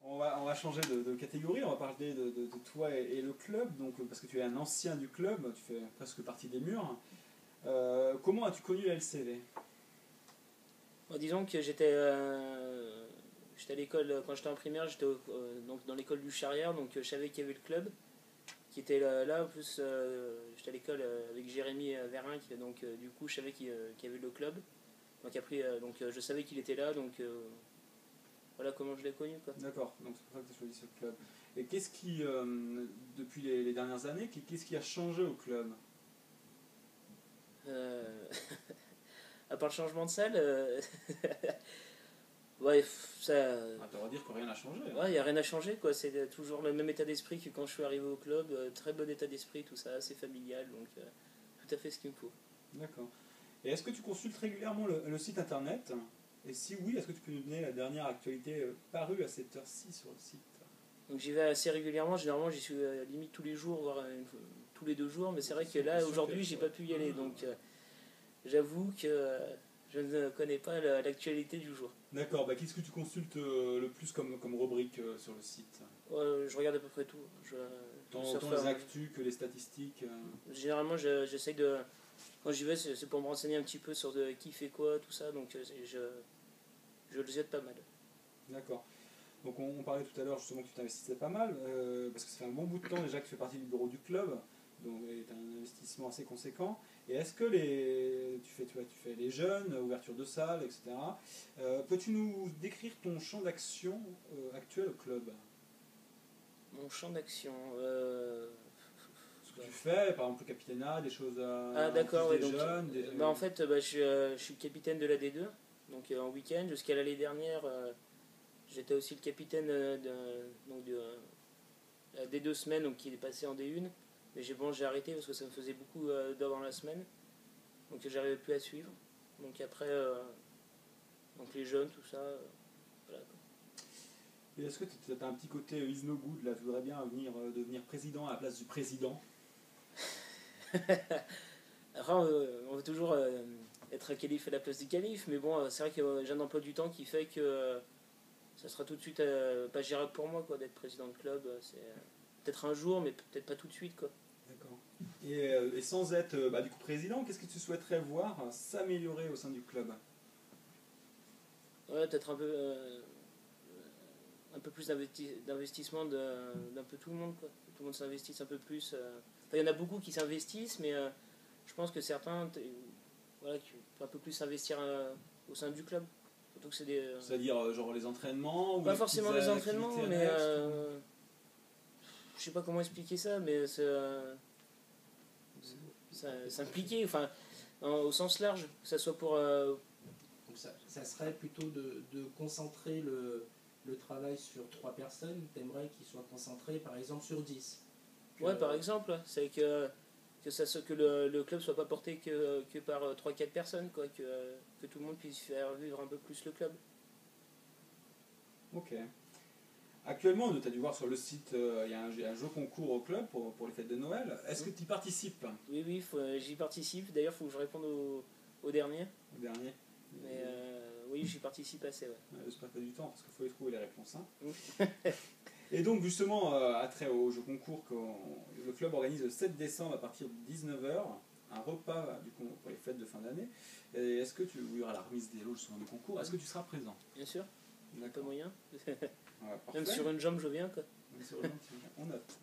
On va changer de catégorie, on va parler de toi et le club, donc, parce que tu es un ancien du club, tu fais presque partie des murs. Comment as-tu connu la LCV? Bon, disons que j'étais à l'école, quand j'étais en primaire, j'étais donc dans l'école du Charrière, donc je savais qu'il y avait le club qui était là. En plus, j'étais à l'école avec Jérémy Verin, donc du coup, je savais qu'il y avait le club. Donc après, je savais qu'il était là, donc voilà comment je l'ai connu, quoi. D'accord, donc c'est pour ça que tu as choisi ce club. Et qu'est-ce qui, depuis les dernières années, qu'est-ce qui a changé au club? Euh, à part le changement de salle, ouais, ça. Ah, tu vas dire que rien n'a changé, hein. Ouais, il n'y a rien à changer, quoi. C'est toujours le même état d'esprit que quand je suis arrivé au club. Très bon état d'esprit, tout ça, assez familial, donc tout à fait ce qu'il me faut. D'accord. Et est-ce que tu consultes régulièrement le site internet? Et si oui, est-ce que tu peux nous donner la dernière actualité parue à cette heure-ci sur le site? Donc j'y vais assez régulièrement, généralement j'y suis limite tous les jours, voire tous les 2 jours, mais c'est vrai que là, aujourd'hui, j'ai pas pu y aller, donc j'avoue que je ne connais pas l'actualité du jour. D'accord, bah, qu'est-ce que tu consultes le plus comme rubrique sur le site? Je regarde à peu près tout. Tant les actus que les statistiques Généralement, j'essaye de. Quand j'y vais, c'est pour me renseigner un petit peu sur qui fait quoi, tout ça, donc je le jette pas mal. D'accord. Donc on parlait tout à l'heure justement que tu t'investissais pas mal, parce que ça fait un bon bout de temps déjà que tu fais partie du bureau du club, donc tu as un investissement assez conséquent. Et est-ce que tu fais les jeunes, ouverture de salles, etc. Peux-tu nous décrire ton champ d'action actuel au club? Mon champ d'action. Ce que tu fais, par exemple le capitana, des choses Ah d'accord, des ouais, donc, jeunes. en fait, je suis capitaine de la D2, donc en week-end, jusqu'à l'année dernière, j'étais aussi le capitaine de la D2 semaine, donc qui est passé en D1, mais j'ai arrêté parce que ça me faisait beaucoup d'heures dans la semaine, donc j'arrivais plus à suivre. Donc après, donc les jeunes, tout ça, voilà, quoi. Et est-ce que tu as un petit côté is no good, là, tu voudrais bien devenir président à la place du président? Après, on veut toujours être calife à la place du calife, mais bon, c'est vrai que j'ai un emploi du temps qui fait que ça sera tout de suite pas gérable pour moi, quoi, d'être président de club. C'est peut-être un jour, mais peut-être pas tout de suite, quoi. D'accord. Et sans être du coup président, qu'est-ce que tu souhaiterais voir s'améliorer au sein du club? Ouais, peut-être un peu plus d'investissement d'un peu tout le monde, quoi. Que tout le monde s'investisse un peu plus. Enfin, il y en a beaucoup qui s'investissent, mais je pense que certains, voilà, qui peuvent un peu plus s'investir au sein du club. Surtout que c'est des. C'est-à-dire genre les entraînements ou Pas les forcément petites les entraînements, activités mais annexes, je sais pas comment expliquer ça, mais s'impliquer, enfin, au sens large, que ça soit pour. Donc ça serait plutôt de concentrer le travail sur 3 personnes. Tu aimerais qu'il soit concentré par exemple sur 10. Ouais, par exemple, c'est que le club soit pas porté que par 3-4 personnes, quoi, que tout le monde puisse faire vivre un peu plus le club. Ok. Actuellement, tu as dû voir sur le site, il y a un jeu concours au club pour les fêtes de Noël. Est-ce que tu y participes? Oui, j'y participe. D'ailleurs, il faut que je réponde au dernier. Au dernier? Mais oui, j'y participe assez, ouais. J'espère pas du temps parce qu'il faut y trouver les réponses. Hein. Et donc justement, attrait au jeu concours, le club organise le 7 décembre à partir de 19h un repas du coup, pour les fêtes de fin d'année. Et est-ce que il y aura la remise des lots sur le concours? Est-ce que tu seras présent? Bien sûr, pas moyen. Ouais, Même sur une jambe, je viens, quoi. Même sur une jambe, on note.